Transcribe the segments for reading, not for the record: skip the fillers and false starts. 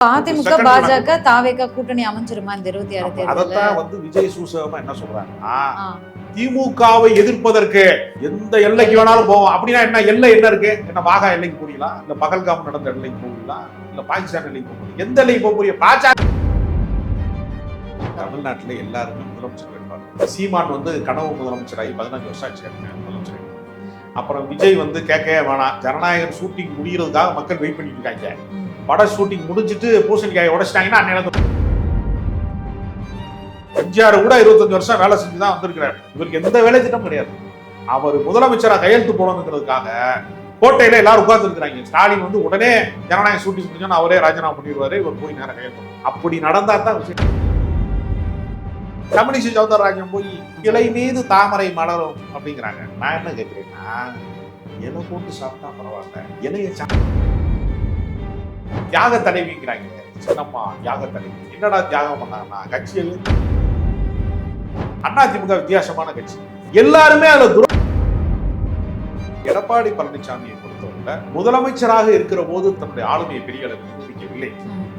அதிமுக பாஜக தாவேக கூட்டணி அமைஞ்சிருமா இந்த 26 தேர்தல்ல? அதத்தான் விஜய் சூசகமா என்ன சொல்றாங்கன்னா, திமுகவை எதிர்ப்பதற்கு எந்த எல்லைக்கு வேணாலும் போவோம். அப்படின்னா என்ன எல்லை என்ன இருக்கு? என்ன வாகா எல்லைக்கு போறீங்களா? இல்ல பகல்காம் நடந்த எல்லைக்கு போறீங்களா? இல்ல பாகிஸ்தான் எல்லைக்கு போறீங்க? எந்த எல்லைக்கு போக போறீங்க? பாஜக தமிழ்நாட்டுல எல்லாருமே முதலமைச்சர் வேட்பாளர். சீமான் கனவு முதலமைச்சராகி 15 வருஷம் ஆச்சு முதலமைச்சர். அப்புறம் விஜய் கேட்கவே வேணாம், ஜனநாயகன் ஷூட்டிங் முடிகிறதுக்காக மக்கள் வெயிட் பண்ணிட்டு இருக்காங்க. பட ஷூட்டிங் முடிஞ்சிட்டு பூசணிக்காயை உடைச்சிட்டாங்கன்னா அன்னைக்கு எம்ஜிஆர் கூட 25 வருஷம் வேலை செஞ்சுதான் வந்திருக்கிறார். இவருக்கு எந்த வேலை திட்டம் கிடையாது. அவர் முதலமைச்சரா கையெழுத்து போடணுங்கிறதுக்காக கோட்டையில எல்லாரும் உட்கார்ந்து இருக்கிறாங்க. ஸ்டாலின் உடனே ஜனநாயக ஷூட்டிங் முடிஞ்சோன்னு அவரே ராஜினாமா பண்ணிடுவாரு. இவர் போய் நேரம் கையெழுத்து. அப்படி நடந்தா தான் விஷயம். தமிழிசை சௌந்தரராஜன் போய் இலை மீது தாமரை மலரும் அப்படிங்கிறாங்க. நான் என்ன கேட்கிறேன்னா, இலை போட்டு சாப்பிட்டா பரவாயில்ல, இலைய தியாக தலைவிங்கிறாங்க. சின்னம்மா தியாக தலைவி என்னடா தியாகம் பண்ணாங்கன்னா, கட்சியில் அதிமுக வித்தியாசமான கட்சி. எல்லாருமே அதுல எடப்பாடி பழனிசாமியை பொறுத்தவரை முதலமைச்சராக இருக்கிற போது தன்னுடைய ஆளுமையை பெரிய அளவில் நிரூபிக்கவில்லை.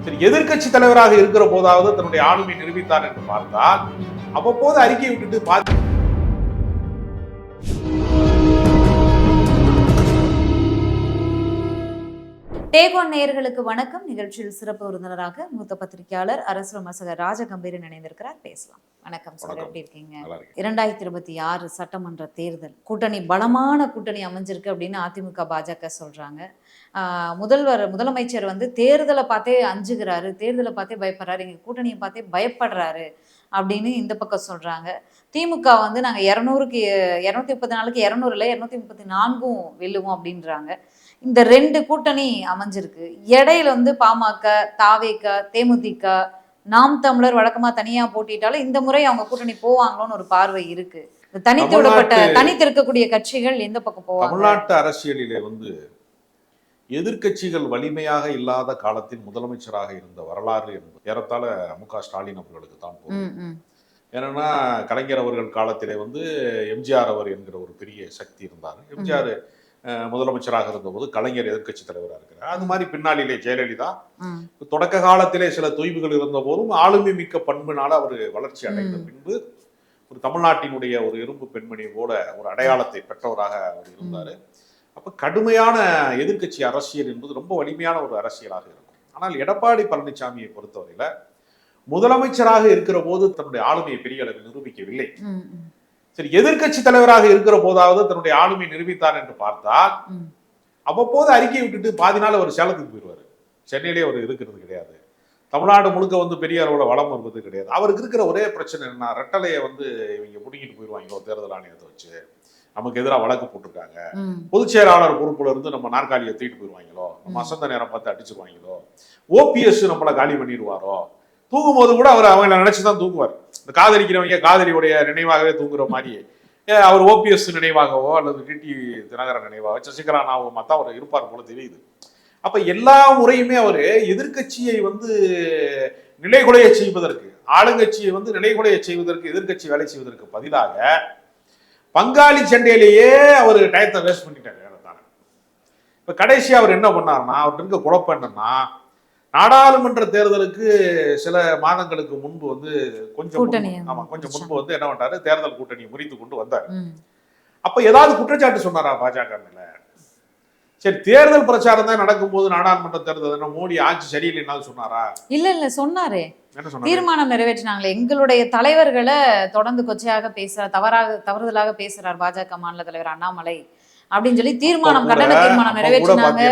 சரி, எதிர்கட்சி தலைவராக இருக்கிற போதாவது தன்னுடைய ஆளுமையை நிரூபித்தார் என்று பார்த்தால் அவ்வப்போது அறிக்கை விட்டுட்டு டேக் ஒன் நேயர்களுக்கு வணக்கம். நிகழ்ச்சியில் சிறப்பு விருந்தினராக மூத்த பத்திரிகையாளர் அரசு விமர்சகர் ராஜகம்பீரன் இணைந்திருக்கிறார். பேசலாம். வணக்கம் சார், எப்படி இருக்கீங்க? 2026 சட்டமன்ற தேர்தல் கூட்டணி பலமான கூட்டணி அமைஞ்சிருக்கு அப்படின்னு அதிமுக பாஜக சொல்றாங்க. முதலமைச்சர் தேர்தலை பார்த்தே அஞ்சுகிறாரு, தேர்தலை பார்த்தே பயப்படுறாரு, எங்க கூட்டணியை பார்த்தே பயப்படுறாரு அப்படின்னு இந்த பக்கம் சொல்றாங்க. திமுக நாங்க 230 நாளுக்கு 200 இல்லை 234 வெல்லுவோம் அப்படின்றாங்க. இந்த 2 கூட்டணி அமைஞ்சிருக்கு. இடையில பாமக, தாவேக, தேமுதிக, நாம் தமிழர் வழக்கமா தனியா போட்டிட்டாலும் இந்த முறை அவங்க கூட்டணி போவாங்களோன்னு ஒரு பார்வை இருக்கு. தனித்திருக்கக்கூடிய கட்சிகள் எந்த பக்கம் போவாங்க? தமிழ்நாட்டு அரசியலிலே எதிர்கட்சிகள் வலிமையாக இல்லாத காலத்தில் முதலமைச்சராக இருந்த வரலாறு என்பது ஏறத்தாழ மு.க. ஸ்டாலின் அவர்களுக்கு தான் போகும். ஏன்னா கலைஞர் அவர்கள் காலத்திலே எம்ஜிஆர் அவர் என்கிற ஒரு பெரிய சக்தி இருந்தார். எம்ஜிஆர் முதலமைச்சராக இருந்தபோது கலைஞர் எதிர்கட்சி தலைவராக இருக்கிறார். அது மாதிரி பின்னாளிலே ஜெயலலிதா தொடக்க காலத்திலே சில தொய்வுகள் இருந்த போதும் ஆளுமை மிக்க பண்பினால அவர் வளர்ச்சி அடைந்த பின்பு ஒரு தமிழ்நாட்டினுடைய ஒரு இரும்பு பெண்மணி போல ஒரு அடையாளத்தை பெற்றவராக அவர் இருந்தார். அப்ப கடுமையான எதிர்கட்சி அரசியல் என்பது ரொம்ப வலிமையான ஒரு அரசியலாக இருக்கும். ஆனால் எடப்பாடி பழனிசாமியை பொறுத்தவரையில முதலமைச்சராக இருக்கிற போது தன்னுடைய ஆளுமையை பெரிய அளவில் நிரூபிக்கவில்லை. சரி, எதிர்கட்சி தலைவராக இருக்கிற போதாவது தன்னுடைய ஆளுமையை நிரூபித்தார் என்று பார்த்தால் அவ்வப்போது அறிக்கை விட்டுட்டு பாதி நாள் அவர் சேலத்துக்கு போயிடுவார். சென்னையிலே அவர் இருக்கிறது கிடையாது. தமிழ்நாடு முழுக்க பெரிய அளவில் வளம் வருவது கிடையாது. அவருக்கு இருக்கிற ஒரே பிரச்சனை என்ன, ரெட்டலையை இவங்க பிடிங்கிட்டு போயிடுவாங்க. தேர்தல் ஆணையத்தை வச்சு நமக்கு எதிராக வழக்கு போட்டிருக்காங்க. பொதுச் செயலாளர் பொறுப்புல இருந்து நம்ம நாற்காலியை தூக்கிட்டு போயிடுவாங்களோ, நம்ம அசந்த நேரம் பார்த்து அடிச்சுக்குவாங்களோ, ஓபிஎஸ் நம்மளை காலி பண்ணிடுவாரோ, தூங்கும் போது கூட அவர் அவங்கள நினைச்சுதான் தூங்குவார். இந்த காதலிக்கிறவங்க காதலியுடைய நினைவாகவே தூங்குற மாதிரி அவர் ஓபிஎஸ் நினைவாகவோ அல்லது டிடி தினகரன் நினைவாகவோ சசிகலா ஞாபகமா தான் அவர் இருப்பார் போல தெரியுது. அப்ப எல்லா முறையுமே அவர் எதிர்கட்சியை நிலைகுலைய செய்வதற்கு, ஆளுங்கட்சியை நிலைகுலைய செய்வதற்கு, எதிர்கட்சி வேலை செய்வதற்கு பதிலாக பங்காளி சண்டையிலேயே அவர் டயத்தை வேஸ்ட் பண்ணிட்டாரு. இப்ப கடைசி அவர் என்ன பண்ணாருன்னா, அவர்கிட்ட இருக்க குழப்பம் என்னன்னா, நாடாளுமன்ற தேர்தலுக்கு சில மாதங்களுக்கு முன்பு கொஞ்சம் முன்பு என்ன பண்ணாரு, தேர்தல் கூட்டணியை முறித்து கொண்டு வந்தார். அப்ப ஏதாவது குற்றச்சாட்டு சொன்னாரா பாஜக மேல? சரி, தேர்தல் பிரச்சாரம் தான் நடக்கும் போது நாடாளுமன்ற தேர்தல் மோடி ஆட்சி சரியில்லைன்னாலும் சொன்னாரா? இல்ல சொன்னாரே, தீர்மானம் நிறைவேற்றினாங்களே, எங்களுடைய தலைவர்களை தொடர்ந்து கொச்சையாக தவறுதலாக பேசுறார் பாஜக மாநில தலைவர் அண்ணாமலை அப்படின்னு சொல்லி கண்டன தீர்மானம் நிறைவேற்றினாங்க.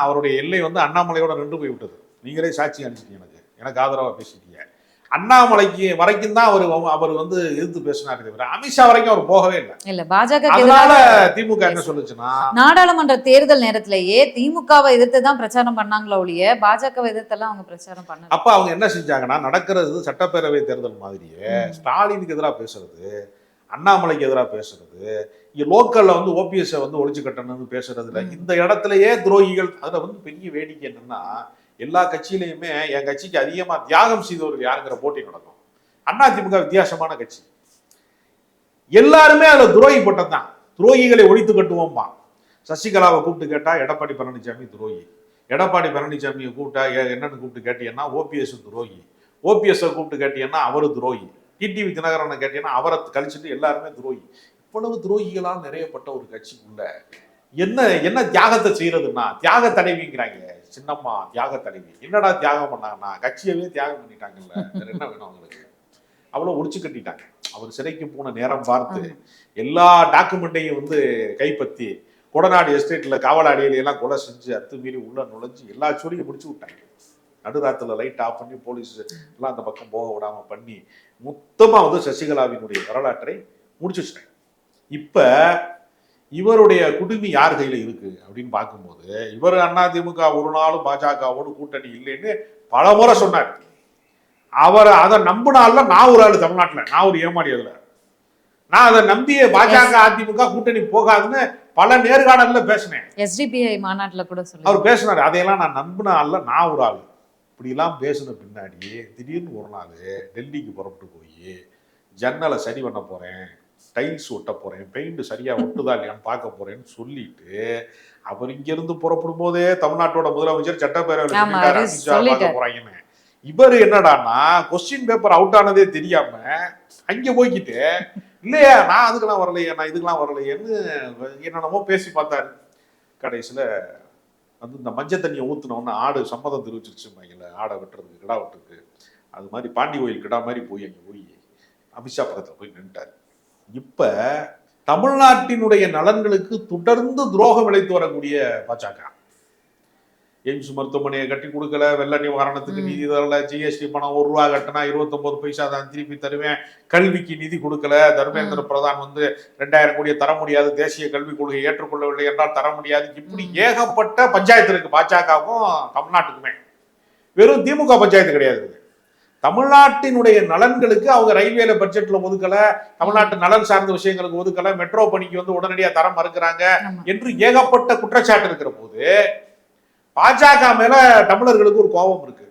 அவருடைய எல்லை அண்ணாமலையோட நின்று போய் விட்டது. நீங்களே சாட்சி அனுப்பிச்சிட்டீங்க, எனக்கு ஆதரவா பேசிட்டீங்க. அண்ணாமலைக்கு வரைக்கும் தான் அவர் எதிர்த்து பேசினாரு தவிர அமித்ஷா வரைக்கும் அவர் போகவே இல்லை. பாஜக திமுக என்ன சொல்லுச்சுன்னா, நாடாளுமன்ற தேர்தல் நேரத்திலேயே திமுகவை எதிர்த்து தான் பிரச்சாரம் பண்ணாங்களோ ஒழிய பாஜகவை எதிர்த்தெல்லாம் அவங்க பிரச்சாரம் பண்ணாங்க. அப்ப அவங்க என்ன செஞ்சாங்கன்னா, நடக்கிறது சட்டப்பேரவை தேர்தல் மாதிரியே ஸ்டாலினுக்கு எதிராக பேசுறது, அண்ணாமலைக்கு எதிராக பேசுறது, இங்க லோக்கல்ல ஓபிஎஸ் ஒழிச்சு கட்டணும்னு பேசுறதுல இந்த இடத்துலயே துரோகிகள். அதுல பெரிய வேடிக்கை என்னன்னா, எல்லா கட்சியிலையுமே என் கட்சிக்கு அதிகமா தியாகம் செய்தவர்கள் யாருங்கிற போட்டி நடக்கும். அதிமுக வித்தியாசமான கட்சி. எல்லாருமே அதுல துரோகி பட்டம் தான். துரோகிகளை ஒழித்து கட்டுவோம்பா. சசிகலாவை கூப்பிட்டு கேட்டா எடப்பாடி பழனிசாமி துரோகி, எடப்பாடி பழனிசாமியை கூப்பிட்டா என்னன்னு கூப்பிட்டு கேட்டீங்கன்னா ஓபிஎஸ் துரோகி, ஓபிஎஸ்ஸை கூப்பிட்டு கேட்டீங்கன்னா அவரு துரோகி, டிடிவி தினகரனை கேட்டீங்கன்னா அவரை கழிச்சுட்டு எல்லாருமே துரோகி. இவ்வளவு துரோகிகளால் நிறையப்பட்ட ஒரு கட்சிக்குள்ள என்ன என்ன தியாகத்தை செய்யறதுன்னா தியாக தலைவிங்கிறாங்க. சின்னம்மா தியாக தலைவி என்னடா தியாகம் பண்ணாங்கன்னா கட்சியவே தியாகம் பண்ணிட்டாங்கல்ல, வேற என்ன வேணும் அவங்களுக்கு? அவ்வளவு ஒடிச்சு கட்டிட்டாங்க. அவர் சிறைக்கு போன நேரம் பார்த்து எல்லா டாக்குமெண்ட்டையும் வந்து கைப்பற்றி கொடநாடு எஸ்டேட்ல காவலாளிகளை எல்லாம் கொலை செஞ்சு அத்துமீறி உள்ள நுழைஞ்சு எல்லா சூழியும் முடிச்சு விட்டாங்க. நடுராத்துல லைட் ஆஃப் பண்ணி போலீஸ் எல்லாம் அந்த பக்கம் போக விடாம பண்ணி மொத்தமா வந்து சசிகலாவினுடைய வரலாற்றை முடிச்சு வச்சிட்டாங்க. இப்ப இவருடைய குடுமி யார் கையில இருக்கு அப்படின்னு பார்க்கும்போது இவர் அதிமுக ஒரு நாளும் பாஜகவோடு கூட்டணி இல்லைன்னு பல முறை சொன்னார். அவர் அதை நம்பினால நான் ஒரு ஆளு தமிழ்நாட்டுல, நான் ஒரு ஏமாடி, அதுல நான் அதை நம்பிய பாஜக அதிமுக கூட்டணி போகாதுன்னு பல நேர்காணல்ல பேசினேன். SDPI மாநாட்டுல கூட சொல்லி அவர் பேசினாரு. அதையெல்லாம் நான் நம்பினால நான் ஒரு ஆளு. இப்படிலாம் பேசின பின்னாடி திடீர்னு ஒரு நாள் டெல்லிக்கு புறப்பட்டு போய் ஜன்னலை சரி பண்ண போறேன், டைல்ஸ் ஒட்ட போறேன், பெயிண்ட் சரியா ஒட்டுதா இல்லையான்னு பார்க்க போறேன்னு சொல்லிட்டு அவர் இங்க இருந்து புறப்படும் போதே தமிழ்நாட்டோட முதலமைச்சர் சட்டப்பேரவையில் பார்க்க போறாங்கன்னு. இவர் என்னடான்னா கொஸ்டின் பேப்பர் அவுட் ஆனதே தெரியாம அங்க போய்கிட்டு இல்லையா நான் அதுக்கெல்லாம் வரலையே, நான் இதுக்கெல்லாம் வரலையேன்னு என்னென்னமோ பேசி பார்த்தாரு. கடைசியில வந்து இந்த மஞ்சள் தண்ணியை ஊத்துனோன்னு ஆடு சம்மதம் தெரிவிச்சிருச்சுப்பாங்கல்ல, ஆடை வெட்டுறதுக்கு கிடா வெட்டுறதுக்கு, அது மாதிரி பாண்டி கோயில் கிடா மாதிரி போய் அங்கே போய் அமித்ஷா பக்கத்தில் போய் நின்றுட்டார். இப்ப தமிழ்நாட்டினுடைய நலன்களுக்கு தொடர்ந்து துரோகம் இழைத்து வரக்கூடிய பாஜக எய்ம்ஸ் மருத்துவமனையை கட்டி கொடுக்கல, வெள்ள நிவாரணத்துக்கு நிதி தரல, ஜிஎஸ்டி பணம் 1 ரூபா கட்டினா 29 பைசா தான் திருப்பி தருவேன், கல்விக்கு நிதி கொடுக்கல, தர்மேந்திர பிரதான் வந்து 2000 கோடியை தர முடியாது, தேசிய கல்விக் கொள்கையை ஏற்றுக்கொள்ளவில்லை என்றால் தர முடியாது. இப்படி ஏகப்பட்ட பஞ்சாயத்து இருக்கு பாஜகவுக்கும் தமிழ்நாட்டுக்குமே. வெறும் திமுக பஞ்சாயத்து கிடையாது. தமிழ்நாட்டினுடைய நலன்களுக்கு அவங்க ரயில்வேல பட்ஜெட்ல ஒதுக்கல, தமிழ்நாட்டு நலன் சார்ந்த விஷயங்களுக்கு ஒதுக்கல, மெட்ரோ பணிக்கு வந்து உடனடியாக தரம் மறுக்கிறாங்க என்று ஏகப்பட்ட குற்றச்சாட்டு இருக்கிற போது பாஜக மேல தமிழர்களுக்கு ஒரு கோபம் இருக்கு.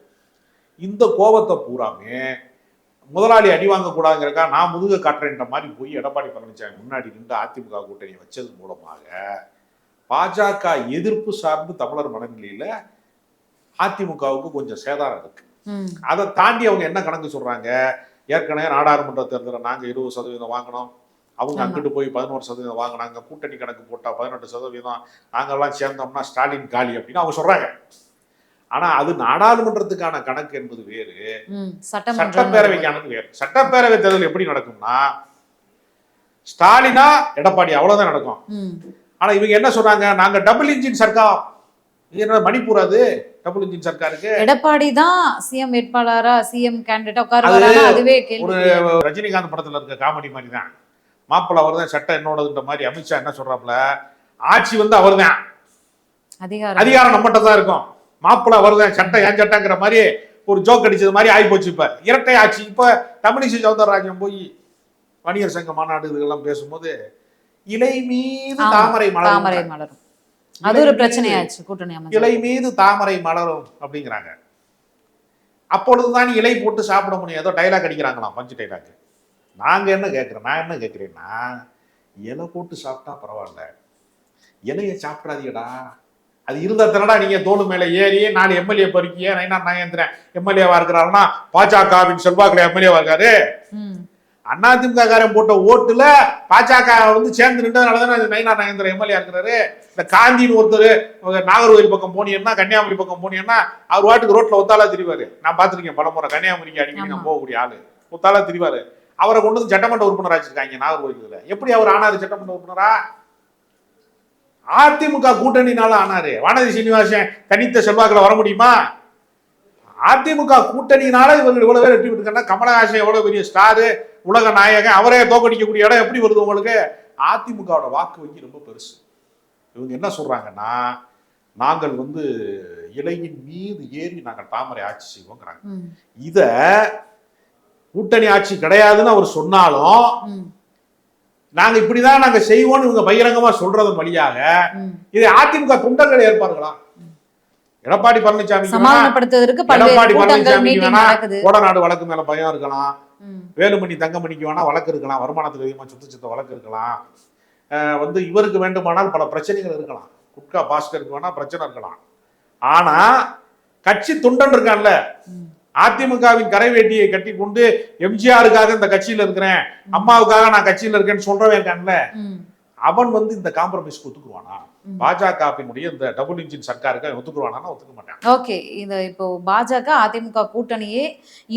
இந்த கோபத்தை பூராமே முதலாளி அடி வாங்க கூடாதுங்கிறக்கா நான் முதுக காட்டுறேன்ற மாதிரி போய் எடப்பாடி பழனிசாமி முன்னாடி நின்று அதிமுக கூட்டணி வச்சது மூலமாக பாஜக எதிர்ப்பு சார்ந்து தமிழர் மனநிலையில அதிமுகவுக்கு கொஞ்சம் சேதாரம் இருக்கு. அதை தாண்டி அவங்க என்ன கணக்கு சொல்றாங்க, ஏற்கனவே நாடாளுமன்ற தேர்தலில் நாங்க 20% வாங்கினோம், அவங்க அங்கிட்டு போய் 11% வாங்கினாங்க, கூட்டணி கணக்கு போட்டா 18%, நாங்கெல்லாம் சேர்ந்தோம்னா ஸ்டாலின் காலி அப்படின்னு அவங்க சொல்றாங்க. ஆனா அது நாடாளுமன்றத்துக்கான கணக்கு என்பது வேறு, சட்டப்பேரவைக்கானது வேறு. சட்டப்பேரவை தேர்தல் எப்படி நடக்கும்னா ஸ்டாலினா எடப்பாடி அவ்வளவுதான் நடக்கும். ஆனா இவங்க என்ன சொல்றாங்க, நாங்க டபுள் இன்ஜின் சர்க்கார். என்ன மணிப்பூர் அது டபுள் இன்ஜின் சர்க்காருக்கு? எடப்பாடி தான் சிஎம் வேட்பாளரா, சிஎம் கேண்டிடேட்டா உட்காருவாரா? அதுவே ஒரு ரஜினிகாந்த் படத்துல இருக்க காமெடி மாதிரி தான். மாப்பிள்ள அவர் தான், சட்டம் என்னோடதுன்ற மாதிரி அமித்ஷா என்ன சொல்றாப்புல, ஆட்சி வந்து அவர் தான், அதிகாரம் நம்மகிட்ட தான் இருக்கும், மாப்பிள்ள அவர் தான், சட்டம் ஏன் சட்டங்கிற மாதிரி ஒரு ஜோக் அடிச்சது மாதிரி ஆகி போச்சு. இப்ப இரட்டை ஆட்சி. இப்ப தமிழிசை சவுந்தரராஜன் போய் வணிகர் சங்க மாநாடு இதெல்லாம் பேசும்போது இலை மீது தாமரை மலரும், அது ஒரு பிரச்சனையாச்சு கூட்டணி. இலை மீது தாமரை மலரும் அப்படிங்கிறாங்க. அப்பொழுதுதான் இலை போட்டு சாப்பிட முடியும். ஏதோ டைலாக் அடிக்கிறாங்களாம், பஞ்சு டைலாக். நான் என்ன கேட்கிறேன்னா இலை போட்டு சாப்பிட்டா பரவாயில்ல, இலையை சாப்பிடாதீங்கடா. அது இருந்தா தானடா நீங்க தோடு மேல ஏறி 4 எம்எல்ஏ பறிக்கிய நயினார் நாகேந்திரன் எம்எல்ஏவா இருக்கிறாருன்னா பாஜகவின் செல்வாக்குல எம்எல்ஏவா இருக்காரு. அதிமுக காரன் போட்ட ஓட்டுல பாஜக வந்து சேர்ந்து நின்றதுனாலதான் நயினார் நாகேந்திரன் எம்எல்ஏ இருக்கிறாரு. இந்த காந்தின்னு ஒருத்தர் நாகர்கோவில் பக்கம் போனீங்கன்னா, கன்னியாகுமரி பக்கம் போனீங்கன்னா அவர் வாட்டுக்கு ரோட்ல ஒத்தாலா திரிவாரு. நான் பாத்துருக்கேன் பலமுறை, கன்னியாகுமரிக்கு அடிக்கடி நான் போகக்கூடிய ஆளு, ஒத்தாலா திரிவாரு. அவரை கொண்டு வந்து சட்டமன்ற உறுப்பினர் ஆச்சிருக்காங்க நாகர்கோவில். எப்படி அவர் ஆனாரு சட்டமன்ற உறுப்பினரா? அதிமுக கூட்டணினால ஆனாரு. வானதி சீனிவாசன் தனித்த செல்வாக்குல வர முடியுமா? அதிமுக கூட்டணினால இவங்க இவ்வளவு பேர் வெற்றி பெற்றிருக்காங்க. கமலஹாசன் எவ்வளவு பெரிய ஸ்டாரு, உலக நாயகன், அவரே தோக்கடிக்கக்கூடிய இடம் எப்படி வருது உங்களுக்கு? அதிமுகவோட வாக்கு வங்கி ரொம்ப பெருசு. இவங்க என்ன சொல்றாங்கன்னா, நாங்கள் வந்து இலையின் மீது ஏறி நாங்கள் தாமரை ஆட்சி செய்வோங்கிறாங்க. இத கூட்டணி ஆட்சி கிடையாதுன்னு அவர் சொன்னாலும் நாங்க இப்படிதான் நாங்க செய்வோம்னு இவங்க பகிரங்கமா சொல்றதன் வழியாக இதை அதிமுக தொண்டர்கள் ஏற்பார்களா? எடப்பாடி பழனிசாமி கோடநாடு வழக்கு மேல பயம் இருக்கலாம், வேலுமணி தங்கமணிக்கு வேணா வழக்கு இருக்கலாம், வருமானத்துக்கு அதிகமா சுத்த வழக்கு இருக்கலாம், வந்து இவருக்கு வேண்டுமானால் பல பிரச்சனைகள் இருக்கலாம், குட்கா பாஸ்கருக்கு வேணா பிரச்சனை இருக்கலாம். ஆனா கட்சி தொண்டன் இருக்கான்ல, அதிமுகவின் கரை வேட்டியை கட்டி கொண்டு எம்ஜிஆருக்காக இந்த கட்சியில இருக்கிறேன், அம்மாவுக்காக நான் கட்சியில இருக்கேன்னு சொல்றவன் இருக்கான்ல, அவன் வந்து இந்த காம்ப்ரமைஸ்க்கு ஒத்துக்குவானா? பாஜகவினுடைய இந்த டபுள் இன்ஜின் சர்க்காருக்கு ஒத்துக்குவானா? ஒத்துக்க மாட்டான். ஓகே, இந்த இப்போ பாஜக அதிமுக கூட்டணியே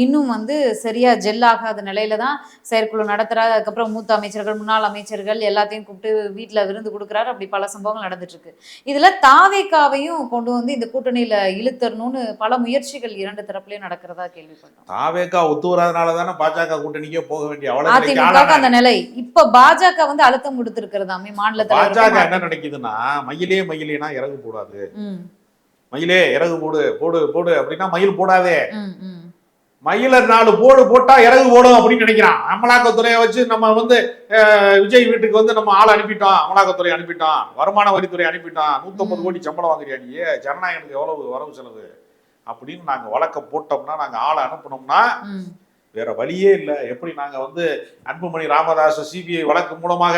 இன்னும் வந்து சரியா ஜெல் ஆகாத நிலையில தான் செயற்குழு நடத்துறாரு. அதுக்கப்புறம் மூத்த அமைச்சர்கள், முன்னாள் அமைச்சர்கள் எல்லாத்தையும் கூப்பிட்டு வீட்டுல விருந்து கொடுக்குறாரு. அப்படி பல சம்பவங்கள் நடந்துட்டு இருக்கு. இதுல தாவேகாவையும் கொண்டு வந்து இந்த கூட்டணியில இழுத்தரணும்னு பல முயற்சிகள் இரண்டு தரப்புலயும் நடக்கிறதா கேள்விப்பட்டோம். தாவேகா ஒத்து வராதனாலதானே பாஜக கூட்டணிக்கே போக வேண்டிய அதிமுக அந்த நிலை. இப்ப பாஜக வந்து அழுத்தம் கொடுத்திருக்கிறதாமே மாநிலத்தில். பாஜக என்ன நினைக்குதுன்னா, மயிலேனா இறகு போடாது, மயிலே இறகு போடு போடு போடு அப்படின்னா மயில் போடாதே, மயில 4 போடு போட்டா இறகு போடும் அப்படின்னு நினைக்கிறான். அமலாக்கத்துறையை வச்சு நம்ம வந்து விஜய் வீட்டுக்கு வந்து நம்ம ஆள் அனுப்பிட்டோம், அமலாக்கத்துறை அனுப்பிட்டோம், வருமான வரித்துறை அனுப்பிட்டோம், 150 கோடி சம்பளம் வாங்குறியா நீ, ஜனநாயகனுக்கு எவ்வளவு வரவு செலவு அப்படின்னு நாங்க வழக்க போட்டோம்னா, நாங்க ஆளை அனுப்பினோம்னா வேற வழியே இல்லை. எப்படி நாங்க வந்து அன்புமணி ராமதாஸ் சிபிஐ வழக்கு மூலமாக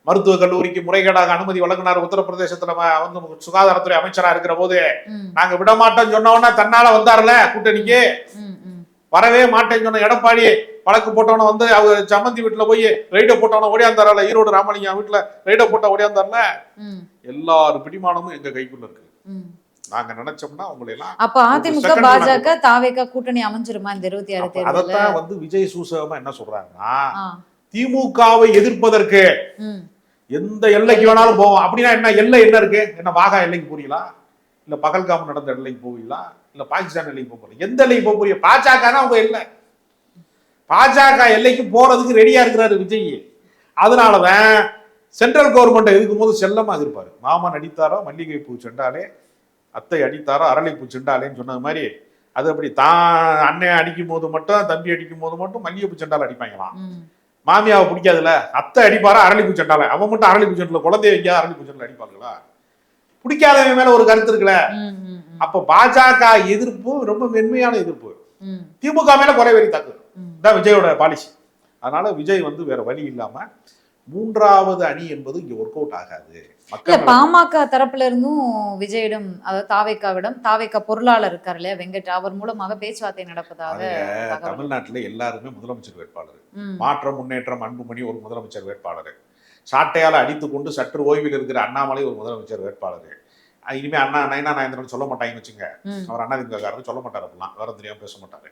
மருத்துவக் கல்லூரிக்கு முறைகேடாக அனுமதி வழங்கினார் உத்தரப்பிரதேசத்துல வந்து சுகாதாரத்துறை அமைச்சரா இருக்கிற போது, நாங்க விட மாட்டோம் சொன்னவொன்னா தன்னால வந்தார்ல கூட்டணிக்கு, வரவே மாட்டேன்னு சொன்ன எடப்பாடி வழக்கு போட்டவன வந்து அவங்க சம்மந்தி வீட்டுல போய் ரெய்ட போட்டவன ஓடியாந்தாரல, ஈரோடு ராமலிங்கம் வீட்டுல ரெய்ட போட்ட ஓடியாந்தார்ல, எல்லாரும் பிடிமானமும் எங்க கைக்குள்ள இருக்கு. நாங்க நினைச்சோம்னா உங்களை எல்லாம். அப்ப அதிமுக பாஜக தாவேகா கூட்டணி அமைஞ்சிருமா இந்த 26 தேர்தல்ல? அதத்தான் வந்து விஜய் சூசகமா என்ன சொல்றாங்கன்னா, திமுகவை எதிர்ப்பதற்கு எந்த எல்லைக்கு வேணாலும் போவோம். அப்படின்னா என்ன எல்லை என்ன இருக்கு? என்ன வாகா எல்லைக்கு போறீங்களா, இல்ல பகல்காம் நடந்த எல்லைக்கு போவீங்களா, இல்ல பாகிஸ்தான் எல்லைக்கு போறீங்க? எந்த எல்லைக்கு போக போறீங்க? பாஜக தான் உங்க எல்லை. பாஜக எல்லைக்கு போறதுக்கு ரெடியா இருக்கிறாரு விஜய். அதனாலதான் சென்ட்ரல் கவர்மெண்ட் எதுக்கும் போது செல்லமா இருப்பாரு. மாமன் அடித்தாரோ மல்லிகை பூ செண்டாலே, அத்தை அடித்தாரோ அரளிப்பூ செண்டாலேன்னு சொன்னது மாதிரி, அது அப்படி தான் அண்ணன் அடிக்கும் போது மட்டும், தம்பி அடிக்கும் போது மட்டும் மல்லிகைப்பூ செண்டால அடிப்பாங்களாம். மாமியாவை பிடிக்காதுல, அத்தை அடிப்பாரா அரளிப்பூ செண்டால, அவன் மட்டும் அரளிப்பூ செண்டில் குழந்தைய வைக்காத அரளிப்பூ செண்டில் அடிப்பாங்களா? பிடிக்காதவன் மேல ஒரு கருத்து இருக்குல்ல. அப்ப பாஜக எதிர்ப்பு ரொம்ப மென்மையான எதிர்ப்பு, திமுக மேல குறைவெறி தாக்கு தான் விஜயோட பாலிசி. அதனால விஜய் வந்து வேற வழி இல்லாம மூன்றாவது அணி என்பது இங்க ஒர்க் அவுட் ஆகாது. பாமக தரப்புல இருந்தும் விஜயிடம், அதாவது தாவேகா பொருளாளர் இருக்காரு இல்லையா வெங்கட், அவர் மூலமாக பேச்சுவார்த்தை நடப்பதாக. தமிழ்நாட்டுல எல்லாருமே முதலமைச்சர் வேட்பாளர், மாற்றம் முன்னேற்றம் அன்புமணி ஒரு முதலமைச்சர் வேட்பாளர், சாட்டையால அடித்துக் கொண்டு சற்று ஓய்வில் இருக்கிற அண்ணாமலை ஒரு முதலமைச்சர் வேட்பாளர். இனிமே அண்ணா நயனா நாயந்திரன் சொல்ல மாட்டாங்கன்னு வச்சுங்க, அவர் அதிமுக சொல்ல மாட்டார், அப்படிலாம் வேற தெரியாம பேச மாட்டாரு.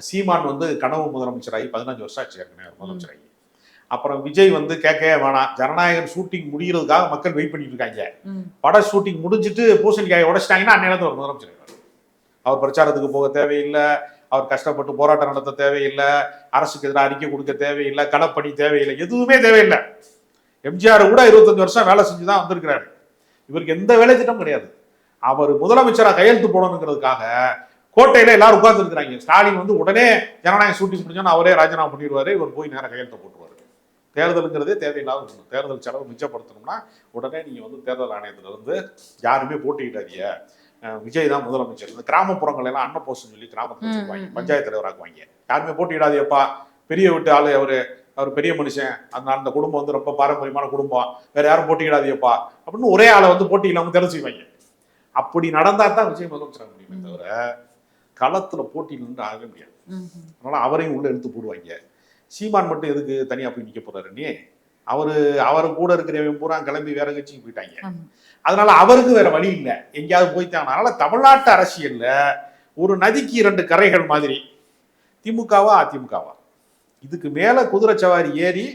சீமான் வந்து கனவு முதலமைச்சராகி 15 வருஷம் ஆச்சு ஏற்கனவே முதலமைச்சராகி. அப்புறம் விஜய் வந்து கேட்கவே வேணாம், ஜனநாயகன் ஷூட்டிங் முடிகிறதுக்காக மக்கள் வெயிட் பண்ணிட்டு இருக்காங்க. பட ஷூட்டிங் முடிஞ்சிட்டு பூசணிக்காயை உடைச்சிட்டாங்கன்னா அந்நேரத்தில் ஒரு முதலமைச்சர். அவர் பிரச்சாரத்துக்கு போக தேவையில்லை, அவர் கஷ்டப்பட்டு போராட்டம் நடத்த தேவையில்லை, அரசுக்கு எதிராக அறிக்கை கொடுக்க தேவையில்லை, களப்பணி தேவையில்லை, எதுவுமே தேவையில்லை. எம்ஜிஆர் கூட 25 வருஷம் வேலை செஞ்சுதான் வந்திருக்கிறாரு. இவருக்கு எந்த வேலை திட்டம் கிடையாது. அவர் முதலமைச்சராக கையெழுத்து போடணுங்கிறதுக்காக கோட்டையில எல்லாரும் உட்கார்ந்து இருக்கிறாங்க. ஸ்டாலின் வந்து உடனே ஜனநாயக ஷூட்டிங் முடிஞ்சோன்னா அவரே ராஜினாமா பண்ணிடுவாரு, இவர் போய் நேரம் கையெழுத்து போட்டுருவாரு. தேர்தலுங்கிறதே தேவையில்லாத ஒன்று. தேர்தல் செலவு மிச்சப்படுத்தணும்னா உடனே நீங்கள் வந்து தேர்தல் ஆணையத்தில் இருந்து யாருமே போட்டியிடாதீங்க, விஜய் தான் முதலமைச்சர். இந்த கிராமப்புறங்கள் எல்லாம் அன்ன போஸ்ட்னு சொல்லி கிராமத்தில் வச்சுருவாங்க, பஞ்சாயத்து தலைவராக்குவாங்க. யாருமே போட்டியிடாதீப்பா, பெரிய வீட்டு ஆளு அவர் பெரிய மனுஷன், அதனால அந்த குடும்பம் வந்து ரொம்ப பாரம்பரியமான குடும்பம், வேற யாரும் போட்டியிடாதீப்பா அப்படின்னு ஒரே ஆளை வந்து போட்டி இல்லாமல் தேர்வு செய்வாங்க. அப்படி நடந்தா தான் விஜய் முதலமைச்சராக முடியுமே தவிர களத்துல போட்டியில் நின்று ஆக முடியாது. அதனால அவரையும் உள்ள எடுத்து போடுவாங்க. சீமான் மட்டும் எதுக்கு தனியா போய் நிக்க போறாருன்னு அவரு கூட இருக்கிறவன் பூரா கிளம்பி வேற கட்சிக்கு போயிட்டாங்க. அதனால அவருக்கு வேற வழி இல்லை, எங்கேயாவது போய்த்தான். அதனால தமிழ்நாட்டு அரசியல்ல ஒரு நதிக்கு 2 கரைகள் மாதிரி திமுகவா அதிமுகவா, இதுக்கு மேல குதிரை சவாரி ஏறி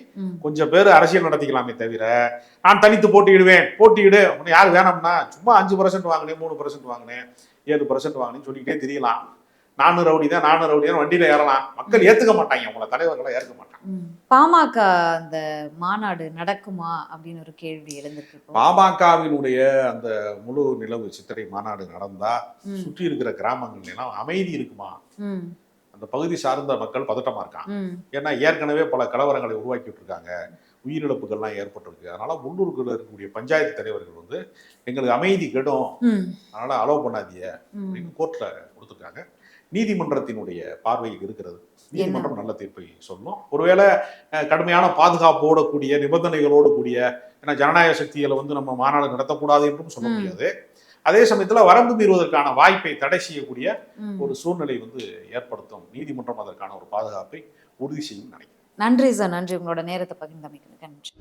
கொஞ்சம் பேர் அரசியல் நடத்திக்கலாமே தவிர நான் தனித்து போட்டியிடு யாரு வேணும்னா சும்மா 5% வாங்கினேன், 3% வாங்கினேன், 7% வாங்கினேன்னு சொல்லிக்கிட்டே தெரியலாம். நானும் ரவுடி தான் வண்டியில ஏறலாம், மக்கள் ஏத்துக்க மாட்டாங்க, உங்களை தலைவர்களை ஏற்க மாட்டாங்க. பாமக அந்த மாநாடு நடக்குமா அப்படின்னு ஒரு கேள்வி எழுந்திருக்கு. பாமகவினுடைய அந்த முழு நிலவு சித்திரை மாநாடு நடந்தா சுற்றி இருக்கிற கிராமங்கள் எல்லாம் அமைதி இருக்குமா? அந்த பகுதி சார்ந்த மக்கள் பதட்டமா இருக்காங்க. ஏன்னா ஏற்கனவே பல கலவரங்களை உருவாக்கிட்டு இருக்காங்க, உயிரிழப்புகள்லாம் ஏற்பட்டிருக்கு. அதனால உள்ளூருக்குள்ள இருக்கக்கூடிய பஞ்சாயத்து தலைவர்கள் வந்து எங்களுக்கு அமைதி கெடும், அதனால அலோவ் பண்ணாதீங்க அப்படின்னு கோர்ட்ல கொடுத்துருக்காங்க. நீதிமன்றத்தினுடைய பார்வையில் இருக்கிறது. நீதிமன்றம் நல்ல தீர்ப்பை சொல்லும். ஒருவேளை கடுமையான பாதுகாப்போட கூடிய நிபந்தனைகளோடு கூடிய, ஏன்னா ஜனநாயக சக்திகளை வந்து நம்ம மாநாடு நடத்தக்கூடாது என்றும் சொல்ல முடியாது. அதே சமயத்துல வரம்பு மீறுவதற்கான வாய்ப்பை தடை செய்யக்கூடிய ம். ஒரு சூழ்நிலை வந்து ஏற்படுத்தும். நீதிமன்றம் அதற்கான ஒரு பாதுகாப்பை உறுதி செய்யும் நினைக்கிறேன். நன்றி சார், நன்றி. உங்களோட நேரத்தை பகிர்ந்தமைக்கு நன்றி.